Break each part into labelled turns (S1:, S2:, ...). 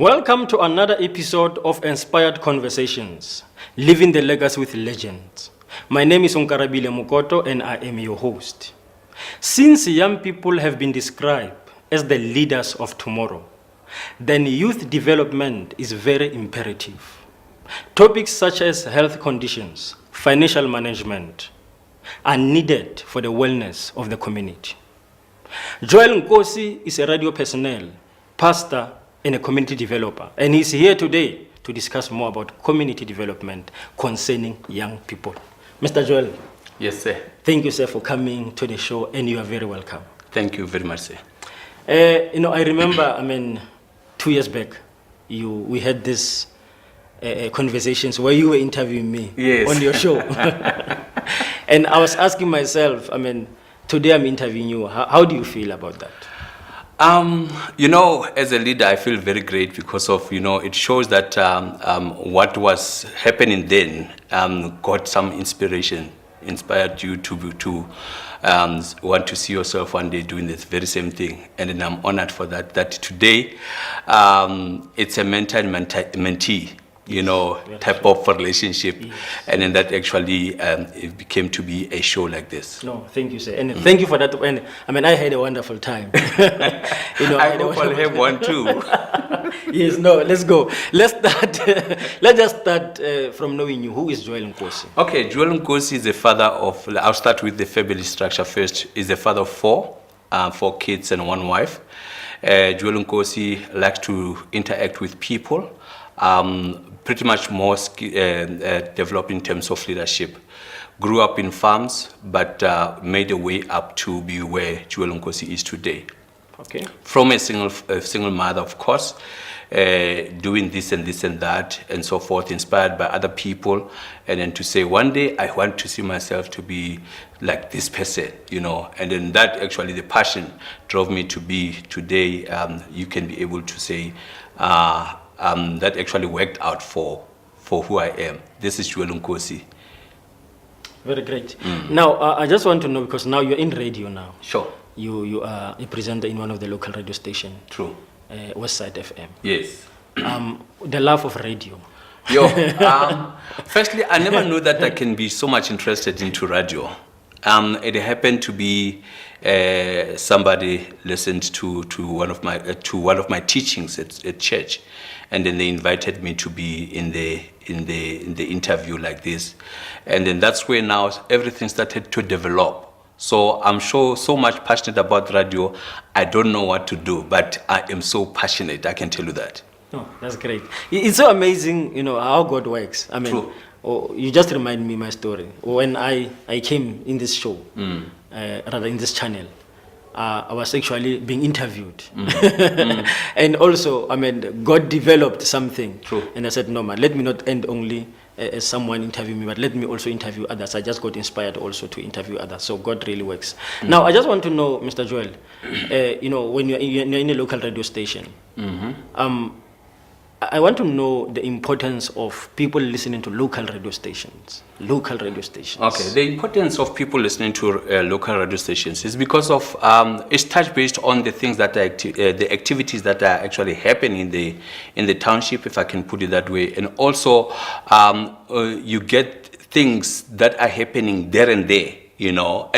S1: Welcome to another episode of Inspired Conversations, Living the Legacy with Legends. My name is Nkosi Mukoto and I am your host. Since young people have been described as the leaders of tomorrow, then youth development is very imperative. Topics such as health conditions, financial management are needed for the wellness of the community. Joel Nkosi is a radio personnel, pastor, and a community developer, and he's here today to discuss more about community development concerning young people. Mr. Joel.
S2: Yes, sir.
S1: Thank you, sir, for coming to the show, and you are very welcome.
S2: Thank you very much, sir.
S1: I remember, 2 years back, we had this conversations where you were interviewing me on your show. And I was asking myself, today I'm interviewing you. How do you feel about that?
S2: As a leader, I feel very great because of, it shows that what was happening then got some inspiration, inspired you to want to see yourself one day doing the very same thing. And then I'm honored for that today it's a mentor and mentee, type of relationship. Yes. And then that actually it became to be a show like this.
S1: No, thank you, sir. And thank you for that. And I had a wonderful time.
S2: I hope I'll have one too.
S1: Yes, no, let's go. Let's just start from knowing you. Who is Joel Nkosi?
S2: Okay, Joel Nkosi is the father of, I'll start with the family structure first. He's the father of four kids and one wife. Joel Nkosi likes to interact with people. Pretty much more developed in terms of leadership. Grew up in farms, but made a way up to be where Joel Nkosi is today.
S1: Okay.
S2: From a single mother, of course, doing this and that and so forth, inspired by other people, and then to say one day I want to see myself to be like this person, and then that actually the passion drove me to be today. You can be able to say. That actually worked out for who I am. This is Joel Nkosi.
S1: Very great. Now, I just want to know, because now you're in radio now.
S2: Sure.
S1: You are a presenter in one of the local radio stations.
S2: True.
S1: Westside FM.
S2: Yes.
S1: The love of radio.
S2: Firstly, I never knew that I can be so much interested into radio. It happened to be somebody listened to one of my teachings at church, and then they invited me to be in the interview like this, and then that's where now everything started to develop. So I'm so much passionate about radio. I don't know what to do, but I am so passionate. I can tell you that.
S1: Oh, that's great. It's so amazing, how God works.
S2: True.
S1: You just remind me my story. When I came in this show, rather in this channel, I was actually being interviewed. And also, God developed something.
S2: True.
S1: And I said, no, man, let me not end only as someone interview me, but let me also interview others. I just got inspired also to interview others. So God really works. Now, I just want to know, Mr. Joel, when you're in a local radio station, I want to know the importance of people listening to local radio stations. Okay,
S2: the importance of people listening to local radio stations is because of it's touch based on the things that are the activities that are actually happening in the township, if I can put it that way, and also you get things that are happening there and there. And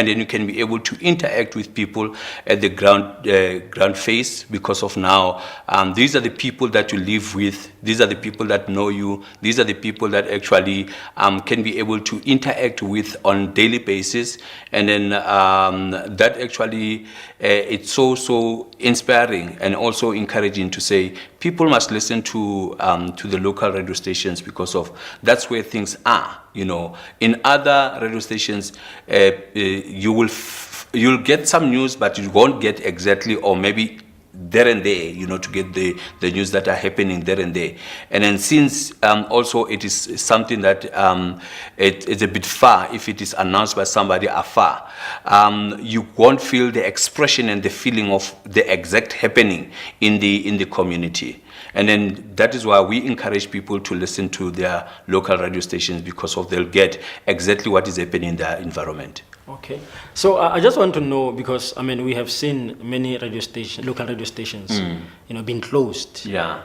S2: then you can be able to interact with people at the ground face, because of now, these are the people that you live with, these are the people that know you, these are the people that actually can be able to interact with on daily basis, and then that actually, it's so inspiring and also encouraging to say, people must listen to the local radio stations, because of that's where things are. In other radio stations, you'll get some news, but you won't get exactly, or maybe there and there, to get the news that are happening there and there. And then since also it is something that it's a bit far, if it is announced by somebody afar, you won't feel the expression and the feeling of the exact happening in the community. And then that is why we encourage people to listen to their local radio stations, because of they'll get exactly what is happening in their environment.
S1: Okay. So I just want to know, because we have seen many local radio stations, being closed.
S2: Yeah.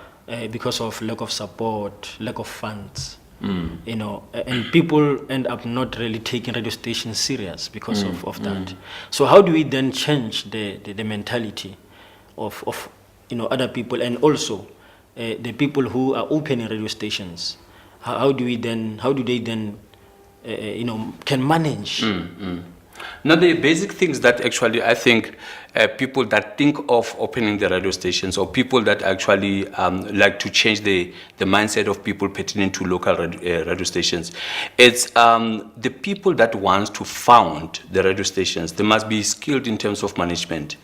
S1: because of lack of support, lack of funds. You know, and people end up not really taking radio stations serious because of that. So how do we then change the mentality of other people, and also the people who are opening radio stations? How do they then can manage?
S2: Now, the basic things that actually I think people that think of opening the radio stations, or people that actually like to change the mindset of people pertaining to local radio stations, it's the people that wants to found the radio stations. They must be skilled in terms of management,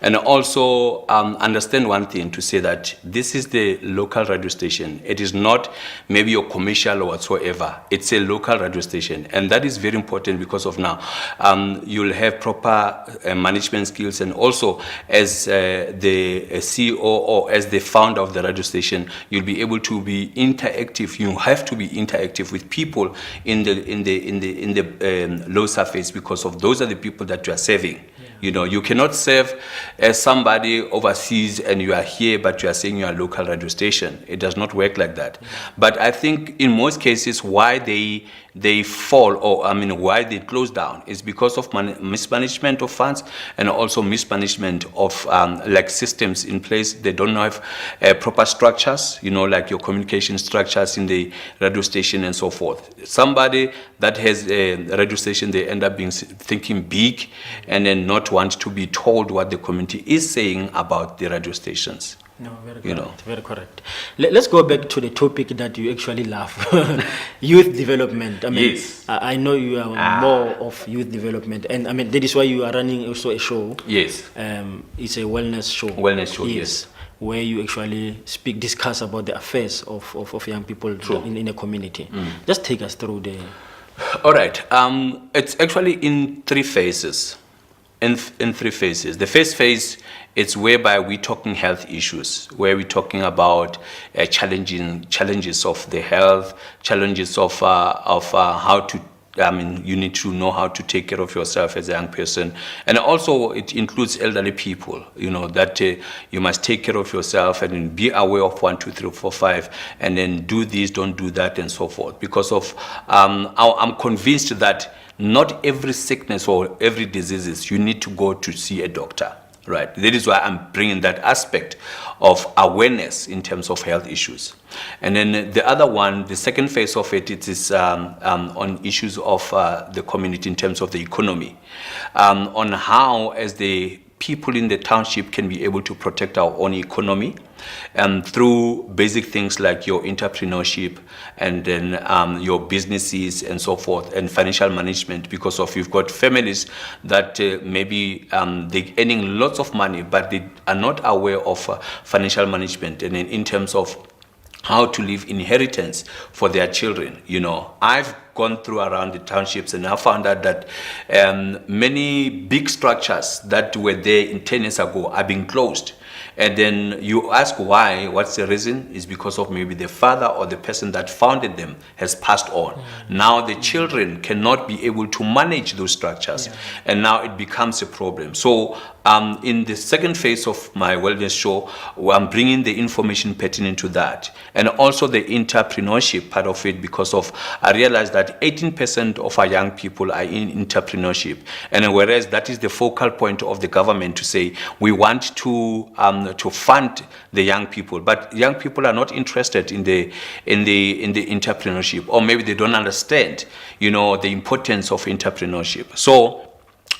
S2: and also understand one thing, to say that this is the local radio station. It is not maybe a commercial or whatsoever. It's a local radio station, and that is very important, because of now you'll have proper management skills, and also as the CEO or as the founder of the radio station, you'll be able to be interactive. You have to be interactive with people in the low surface, because of those are the people that you are serving. You know, you cannot serve somebody overseas and you are here, but you are saying you are a local radio station. It does not work like that. But I think in most cases, why they fall, or why they close down, is because of mismanagement of funds, and also mismanagement of like systems in place. They don't have proper structures, like your communication structures in the radio station and so forth. Somebody that has a radio station, they end up thinking big, and then not want to be told what the community is saying about the radio stations.
S1: No, very correct. Very correct. Let's go back to the topic that you actually love, youth development.
S2: Yes.
S1: I know you are more of youth development, and that is why you are running also a show.
S2: Yes.
S1: It's a wellness show.
S2: Wellness show. Yes.
S1: Where you actually discuss about the affairs of young people in a community. Just take us through the.
S2: All right. It's actually in three phases. In three phases. The first phase, it's whereby we're talking health issues, where we're talking about challenges of the health, challenges of how to. You need to know how to take care of yourself as a young person, and also it includes elderly people. That you must take care of yourself and be aware of 1, 2, 3, 4, 5, and then do this, don't do that, and so forth. Because of I'm convinced that not every sickness or every diseases you need to go to see a doctor. Right. That is why I'm bringing that aspect of awareness in terms of health issues. And then the other one, the second phase of it is on issues of the community in terms of the economy, on how, as the people in the township, can be able to protect our own economy, through basic things like your entrepreneurship, and then your businesses and so forth, and financial management, because of you've got families that maybe they're earning lots of money, but they are not aware of financial management, and then in terms of how to leave inheritance for their children. I've gone through around the townships, and I found out that many big structures that were there 10 years ago are being closed. And then you ask why, what's the reason? Is because of maybe the father or the person that founded them has passed on. Now the children cannot be able to manage those structures, and now it becomes a problem. So in the second phase of my wellness show, I'm bringing the information pertinent to that, and also the entrepreneurship part of it, because of I realized that 18% of our young people are in entrepreneurship, and whereas that is the focal point of the government to say we want to fund the young people, but young people are not interested in the entrepreneurship, or maybe they don't understand the importance of entrepreneurship. So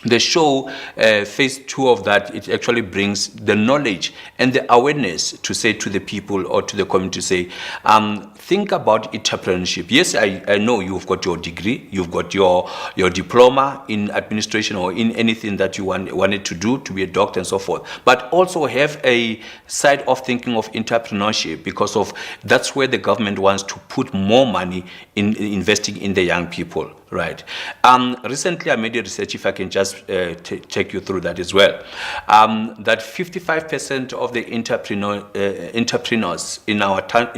S2: the show, phase 2 of that, it actually brings the knowledge and the awareness to say to the people or to the community, say, think about entrepreneurship. Yes, I know you've got your degree, you've got your diploma in administration or in anything that you wanted to do, to be a doctor and so forth, but also have a side of thinking of entrepreneurship, because of that's where the government wants to put more money in investing in the young people. Right. Recently, I made a research, if I can just take you through that as well, that 55% of the entrepreneurs in our town,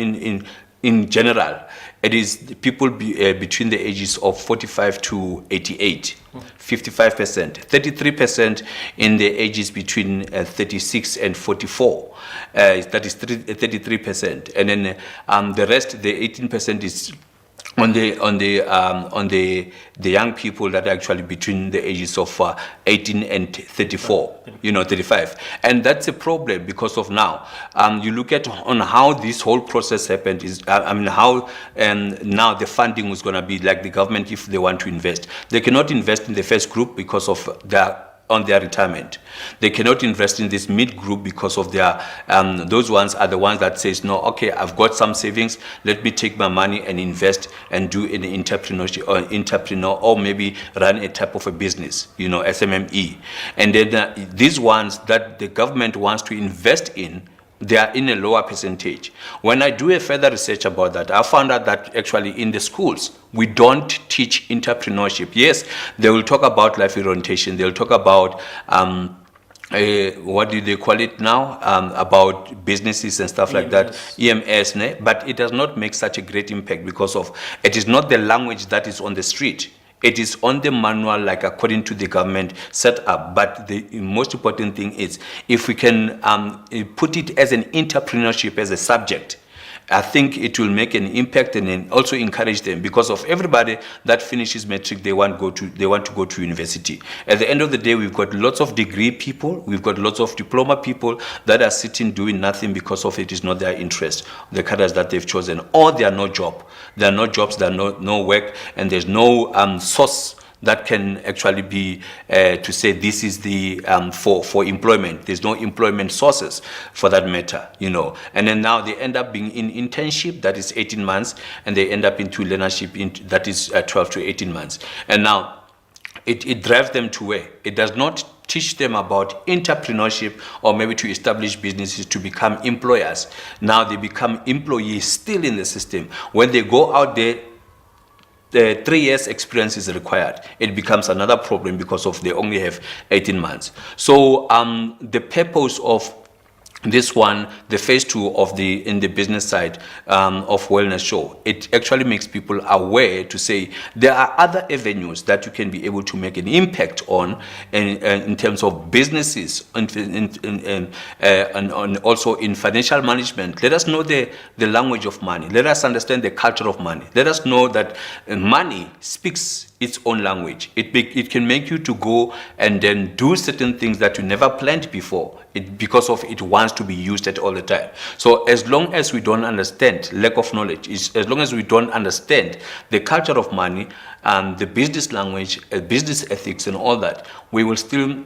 S2: in general, it is the people between the ages of 45 to 88, 55%, 33% in the ages between 36 and 44, that is 33%, and then the rest, the 18%, is on the young people that are actually between the ages of 18 and 34, 35. And that's a problem because of now. You look at on how this whole process happened is, how now the funding was going to be like the government. If they want to invest, they cannot invest in the first group because of their retirement. They cannot invest in this mid group because of their those ones are the ones that says, no, okay, I've got some savings, let me take my money and invest and do an entrepreneur or maybe run a type of a business, SMME. And then these ones that the government wants to invest in, they are in a lower percentage. When I do a further research about that, I found out that actually in the schools, we don't teach entrepreneurship. Yes, they will talk about life orientation. They'll talk about, what do they call it now? About businesses and stuff like that, EMS, but it does not make such a great impact because of, it is not the language that is on the street. It is on the manual, like according to the government set up. But the most important thing is if we can put it as an entrepreneurship as a subject, I think it will make an impact and then also encourage them, because of everybody that finishes matric, they want to go to university. At the end of the day, we've got lots of degree people, we've got lots of diploma people that are sitting doing nothing because of it is not their interest, the careers that they've chosen, or there are no job. There are no jobs, there are no work, and there's no source that can actually be to say this is the for employment. There's no employment sources for that matter, And then now they end up being in internship, that is 18 months, and they end up into learnership, that is 12 to 18 months. And now it drives them to where? It does not teach them about entrepreneurship or maybe to establish businesses to become employers. Now they become employees still in the system. When they go out there, the 3 years experience is required. It becomes another problem because of they only have 18 months. So the purpose of this one, the phase 2 of in the business side of wellness show, it actually makes people aware to say there are other avenues that you can be able to make an impact on in terms of businesses and also in financial management. Let us know the language of money. Let us understand the culture of money. Let us know that money speaks its own language. It can make you to go and then do certain things that you never planned before. Because of it wants to be used at all the time. So as long as we don't understand lack of knowledge, as long as we don't understand the culture of money and the business language, business ethics and all that, we will still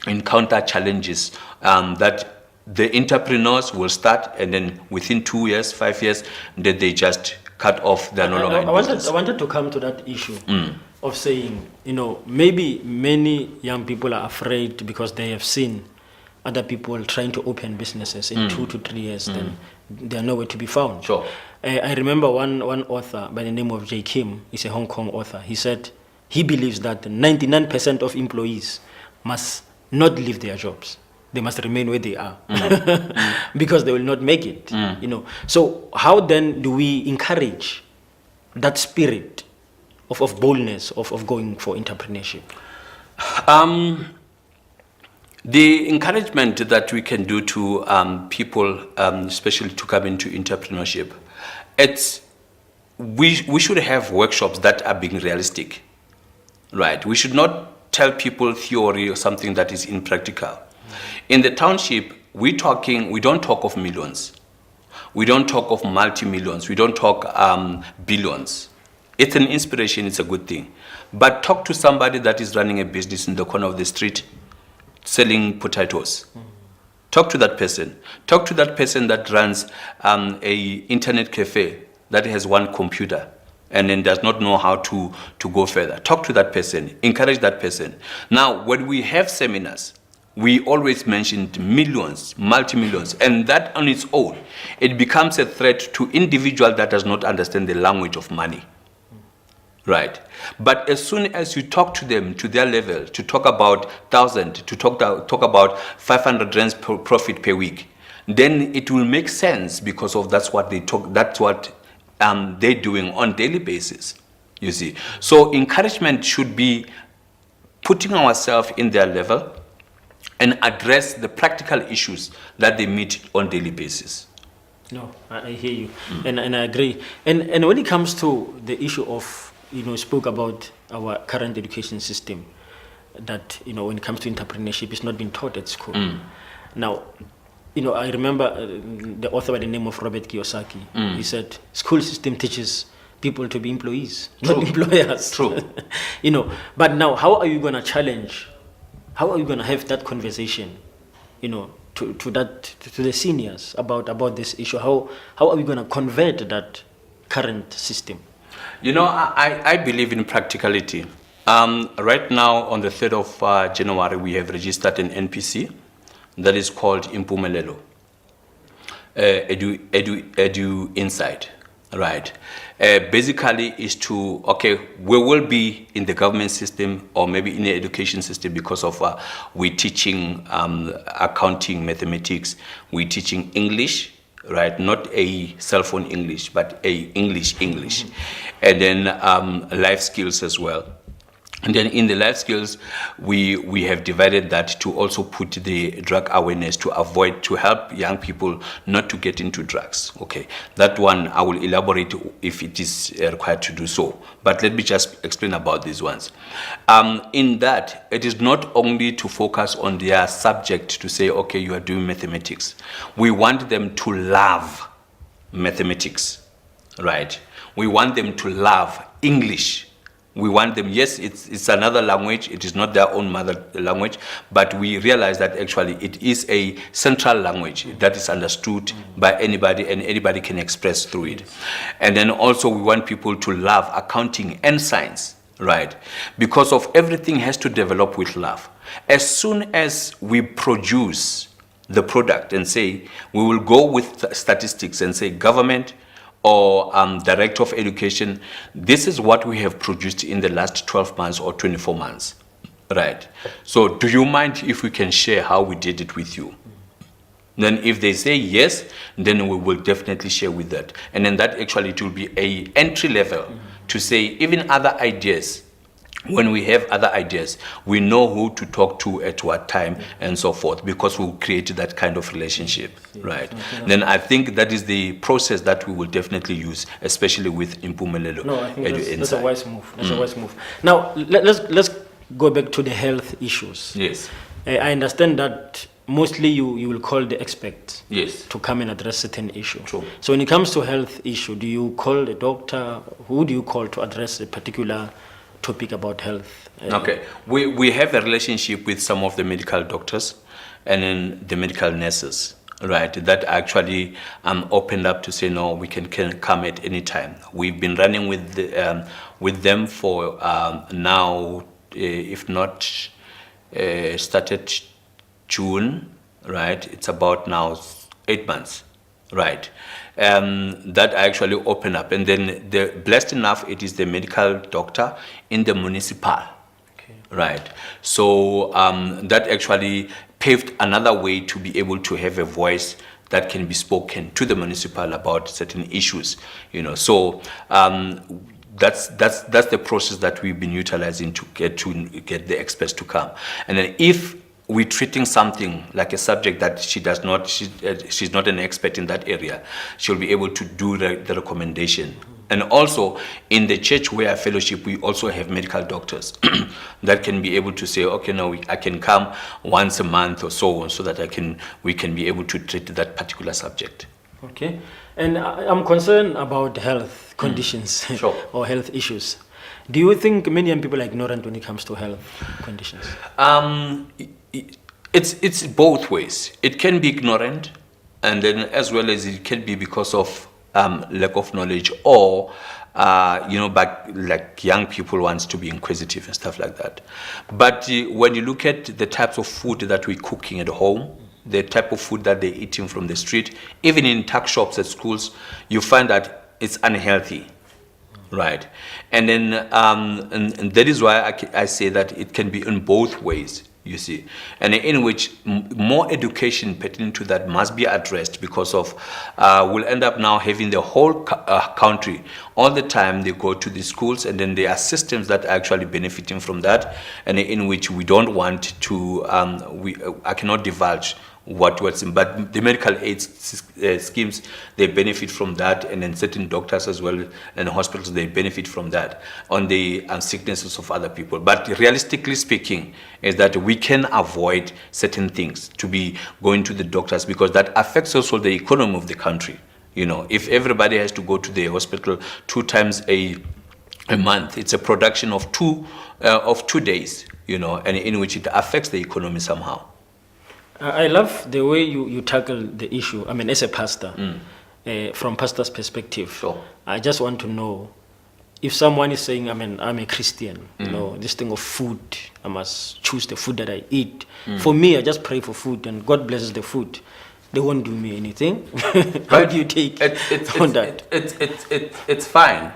S2: encounter challenges that the entrepreneurs will start, and then within 2 years, 5 years, that they just cut off. They're no longer in business.
S1: I wanted to come to that issue of saying, maybe many young people are afraid because they have seen other people trying to open businesses in 2 to 3 years, then they are nowhere to be found.
S2: Sure.
S1: I remember one author by the name of J. Kim. He's a Hong Kong author. He said he believes that 99% of employees must not leave their jobs. They must remain where they are because they will not make it. So how then do we encourage that spirit of boldness of going for entrepreneurship?
S2: The encouragement that we can do to people, especially to come into entrepreneurship, we should have workshops that are being realistic, right? We should not tell people theory or something that is impractical. In the township, we don't talk of millions. We don't talk of multi-millions. We don't talk billions. It's an inspiration, it's a good thing. But talk to somebody that is running a business in the corner of the street, selling potatoes. Talk to that person. Talk to that person that runs a internet cafe that has one computer and then does not know how to go further. Talk to that person. Encourage that person. Now, when we have seminars, we always mention millions, multi-millions, and that on its own, it becomes a threat to individual that does not understand the language of money. Right. But as soon as you talk to them to their level, to talk about 1,000, to talk about 500 rands profit per week, then it will make sense because of that's what they talk. That's what they're doing on daily basis, you see. So encouragement should be putting ourselves in their level and address the practical issues that they meet on daily basis.
S1: No, I hear you, and I agree. And when it comes to the issue of, spoke about our current education system, that, when it comes to entrepreneurship, it's not being taught at school. Now, I remember the author by the name of Robert Kiyosaki. He said, school system teaches people to be employees, not employers.
S2: True.
S1: But now, how are you going to challenge? How are you going to have that conversation, to the seniors about this issue? How are we going to convert that current system?
S2: I believe in practicality. Right now, on the 3rd of January, we have registered an NPC that is called Impumelelo, Edu Insight, right? Basically is to, we will be in the government system or maybe in the education system because of we're teaching accounting, mathematics, we're teaching English, right? Not a cell phone English, but a English, and then life skills as well. And then in the life skills, we have divided that to also put the drug awareness to help young people not to get into drugs. Okay, that one I will elaborate if it is required to do so. But let me just explain about these ones. In that, it is not only to focus on their subject to say, okay, you are doing mathematics. We want them to love mathematics, right? We want them to love English. We want them, yes, it's another language, it is not their own mother language, but we realize that actually it is a central language that is understood by anybody and anybody can express through it. And then also we want people to love accounting and science, right? Because of everything has to develop with love. As soon as we produce the product and say, we will go with statistics and say government, or director of education, this is what we have produced in the last 12 months or 24 months, right? So do you mind if we can share how we did it with you? Then if they say yes, then we will definitely share with that. And then that actually it will be a entry level to say even other ideas. When we have other ideas, we know who to talk to at what time and so forth, because we'll create that kind of relationship, right? Then I think that is the process that we will definitely use, especially with Impumelelo.
S1: No, I think that's a wise move. That's a wise move. Now, let's go back to the health issues.
S2: Yes.
S1: I understand that mostly you will call the experts,
S2: yes,
S1: to come and address certain issue.
S2: True.
S1: So when it comes to health issue, do you call the doctor? Who do you call to address a particular topic about health?
S2: Okay, we have a relationship with some of the medical doctors and then the medical nurses, right, that actually opened up to say, no, we can come at any time. We've been running with them for now, if not started June, right, it's about now 8 months, right. That actually open up, and then blessed enough, it is the medical doctor in the municipal, right? So that actually paved another way to be able to have a voice that can be spoken to the municipal about certain issues, So that's the process that we've been utilizing to get the experts to come, and then if we're treating something like a subject that she's not an expert in that area, she'll be able to do the recommendation. And also in the church where fellowship, we also have medical doctors that can be able to say, okay, no, I can come once a month or so that we can be able to treat that particular subject.
S1: Okay, and I'm concerned about health conditions
S2: Sure.
S1: or health issues. Do you think many young people are ignorant when it comes to health conditions?
S2: It's both ways. It can be ignorant, and then as well as it can be because of lack of knowledge, or but like young people wants to be inquisitive and stuff like that. But when you look at the types of food that we're cooking at home, the type of food that they're eating from the street, even in tuck shops at schools, you find that it's unhealthy. Right, and then and that is why I say that it can be in both ways. you see, and in which more education pertaining to that must be addressed, because of we'll end up now having the whole country all the time they go to the schools, and then there are systems that are actually benefiting from that, and in which we don't want to I cannot divulge what was in, but the medical aid schemes, they benefit from that, and then certain doctors as well and hospitals, they benefit from that on the sicknesses of other people. But realistically speaking, is that we can avoid certain things to be going to the doctors, because that affects also the economy of the country. You know, if everybody has to go to the hospital 2 times a month, it's a production of two days, you know, and in which it affects the economy somehow.
S1: I love the way you tackle the issue. I mean, as a pastor, from pastor's perspective,
S2: Sure.
S1: I just want to know if someone is saying, I mean, I'm a Christian, you know, this thing of food, I must choose the food that I eat. For me, I just pray for food and God blesses the food. They won't do me anything. How do you take on that?
S2: It's fine.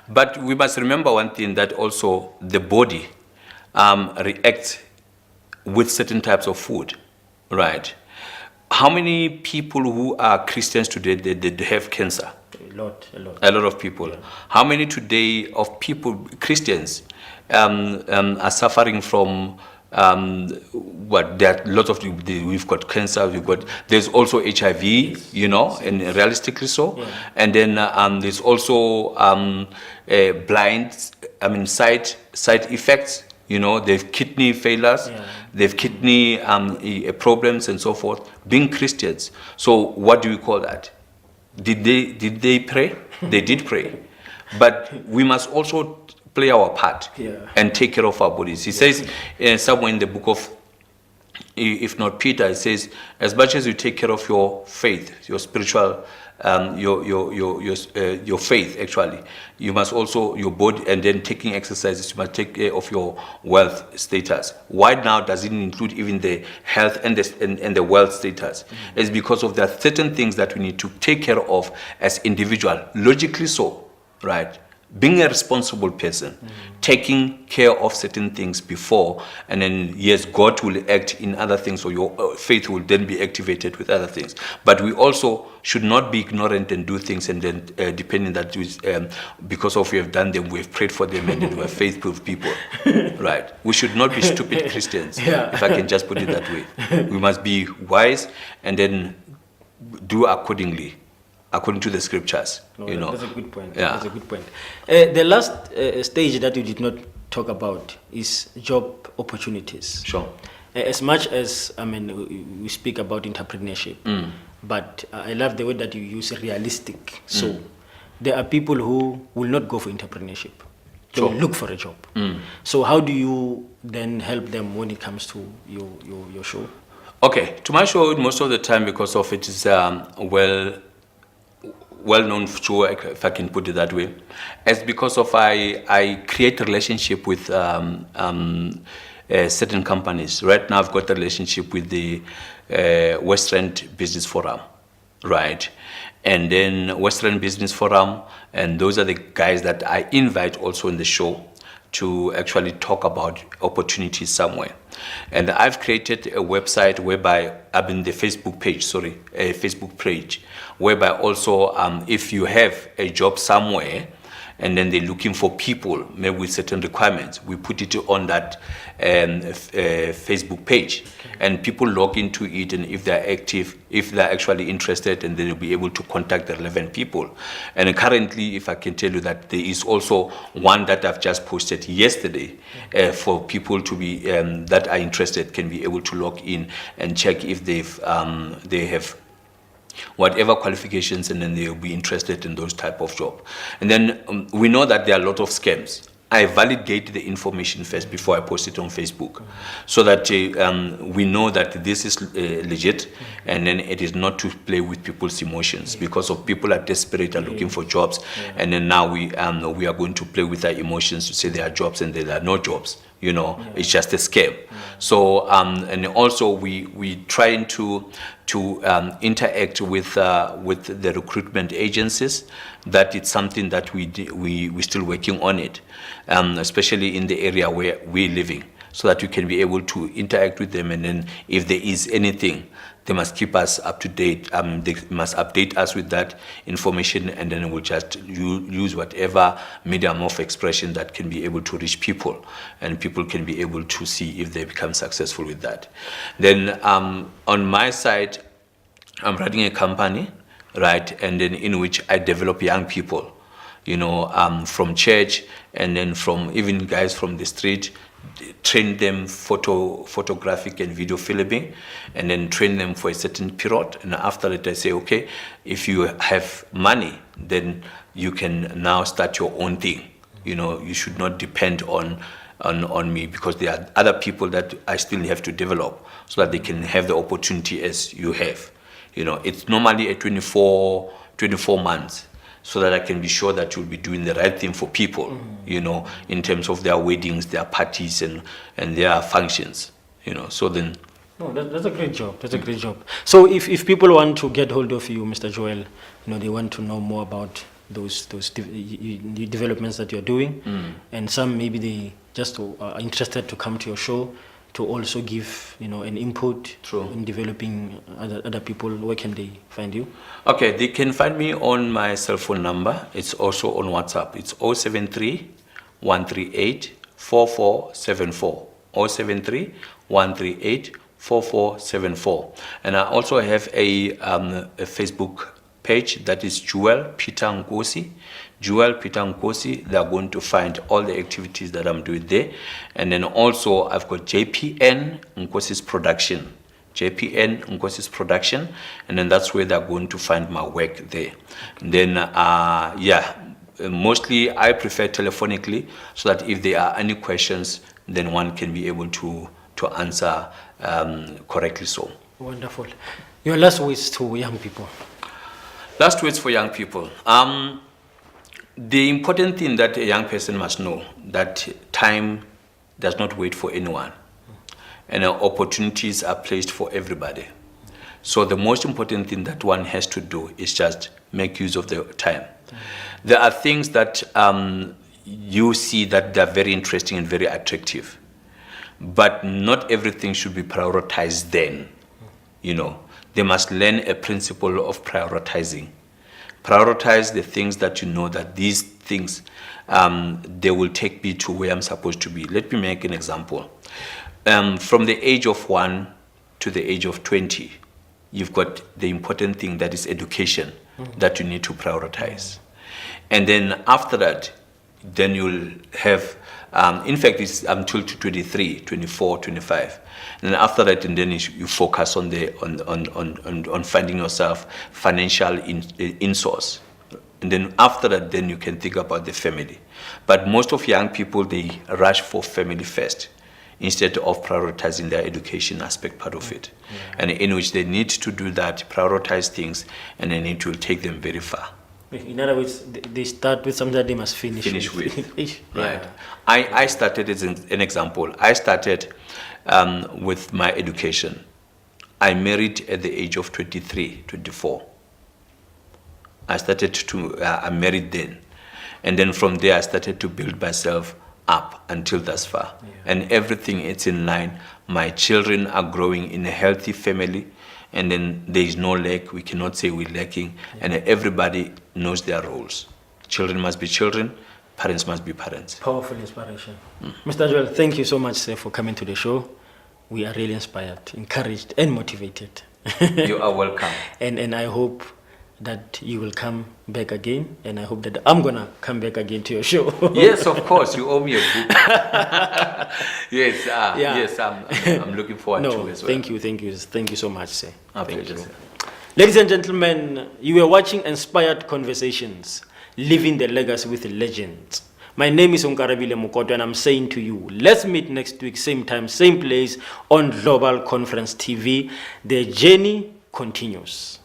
S2: But we must remember one thing, that also the body reacts with certain types of food. Right. How many people who are Christians today, they have cancer?
S1: A lot.
S2: A lot of people. Yeah. How many today of people, Christians, are suffering from what? There are lots of, we've got cancer, there's also HIV, yes. You know, and realistically so. Yeah. And then there's also side effects. You know, they've kidney failures, they've kidney problems and so forth, being Christians. So what do we call that? Did they pray? They did pray. But we must also play our part and take care of our bodies. He says somewhere in the book of, if not Peter, it says, as much as you take care of your faith, your spiritual your faith, actually, you must also, your body, and then taking exercises, you must take care of your wealth status. Why now does it include even the health and the wealth status? It's because of the certain things that we need to take care of as individual, logically so, right? Being a responsible person, taking care of certain things before, and then yes, God will act in other things, or your faith will then be activated with other things. But we also should not be ignorant and do things and then depending that because of we have done them, we have prayed for them, and then we are faithful people, right? We should not be stupid Christians, if I can just put it that way. We must be wise and then do accordingly. According to the scriptures, you know.
S1: That's a good point.
S2: Yeah.
S1: That's a good point. The last stage that you did not talk about is job opportunities.
S2: Sure.
S1: As much as, I mean, we speak about entrepreneurship, but I love the way that you use realistic. So there are people who will not go for entrepreneurship. They will look for a job. So how do you then help them when it comes to your show? Okay,
S2: to my show, most of the time, because of it is well-known show, if I can put it that way, it's because of I create a relationship with certain companies. Right now, I've got a relationship with the Western Business Forum, right? And then Western Business Forum, and those are the guys that I invite also in the show to actually talk about opportunities somewhere. And I've created a website whereby, the Facebook page, whereby also if you have a job somewhere and then they're looking for people, maybe with certain requirements, we put it on that Facebook page. Okay. And people log into it, and if they're active, if they're actually interested, and they'll be able to contact the relevant people. And currently, if I can tell you that there is also one that I've just posted yesterday, for people to be, that are interested, can be able to log in and check if they have whatever qualifications, and then they'll be interested in those type of job. And then we know that there are a lot of scams. I validate the information first before I post it on Facebook, so that we know that this is legit, and then it is not to play with people's emotions, because of people are desperate, are looking for jobs, and then now we are going to play with their emotions to say there are jobs and there are no jobs. You know, it's just a scam. So and also we trying to interact with the recruitment agencies. That it's something that we still working on it, especially in the area where we're living. so that we can be able to interact with them. And then if there is anything, they must keep us up to date. They must update us with that information, and then we'll just use whatever medium of expression that can be able to reach people, and people can be able to see if they become successful with that. Then on my side, I'm running a company, right, and then in which I develop young people, from church, and then from even guys from the street, train them photographic and video filming, and then train them for a certain period. And after that, I say, okay, if you have money, then you can now start your own thing. You should not depend on me, because there are other people that I still have to develop so that they can have the opportunity as you have. It's normally a 24 months, so that I can be sure that you'll be doing the right thing for people, in terms of their weddings, their parties, and their functions, so then.
S1: No, that's a great job. That's a great job. So if people want to get hold of you, Mr. Joel, they want to know more about those developments that you're doing, and some maybe they just are interested to come to your show to also give an input in developing other people. Where can they find you?
S2: Okay, they can find me on my cell phone number. It's also on WhatsApp. It's 073 138 4474. 073 138 4474. And I also have a Facebook page that is Joel Peter Nkosi. Joel Peter Nkosi. They are going to find all the activities that I'm doing there. And then also I've got JPN Nkosi's Production. JPN Nkosi's Production. And then that's where they're going to find my work there. And then, mostly I prefer telephonically, so that if there are any questions, then one can be able to answer correctly so.
S1: Wonderful. Your last words to young people.
S2: Last words for young people. The important thing that a young person must know, that time does not wait for anyone, and opportunities are placed for everybody. So the most important thing that one has to do is just make use of the time. There are things that you see that they're very interesting and very attractive, but not everything should be prioritized then. They must learn a principle of prioritizing. Prioritize the things that that these things, they will take me to where I'm supposed to be. Let me make an example. From the age of 1 to the age of 20, you've got the important thing, that is education, that you need to prioritize. And then after that, then you'll have, in fact, it's until 23, 24, 25. And then after that, and then you focus on finding yourself financial in source. And then after that, then you can think about the family. But most of young people, they rush for family first, instead of prioritizing their education aspect part of it. And in which they need to do that, prioritize things, and then it will take them very far.
S1: In other words, they start with something that they must finish with.
S2: Right. I started, as an example, I started with my education. I married at the age of 23, 24. I married then. And then from there, I started to build myself up until thus far. And everything, it's in line. My children are growing in a healthy family. And then there is no lack. We cannot say we're lacking. And everybody knows their roles. Children must be children. Parents must be parents.
S1: Powerful inspiration. Mr. Joel, thank you so much, sir, for coming to the show. We are really inspired, encouraged, and motivated.
S2: You are welcome.
S1: And I hope that you will come back again, and I hope that I'm gonna come back again to your show.
S2: Yes, of course. You owe me a book. Yes, I'm looking forward to it as well.
S1: Thank you so much, sir.
S2: Thank you.
S1: Ladies and gentlemen, you are watching Inspired Conversations, Living the Legacy with Legends. My name is Nkosi Mukoto, and I'm saying to you, let's meet next week, same time, same place, on Global Conference TV. The journey continues.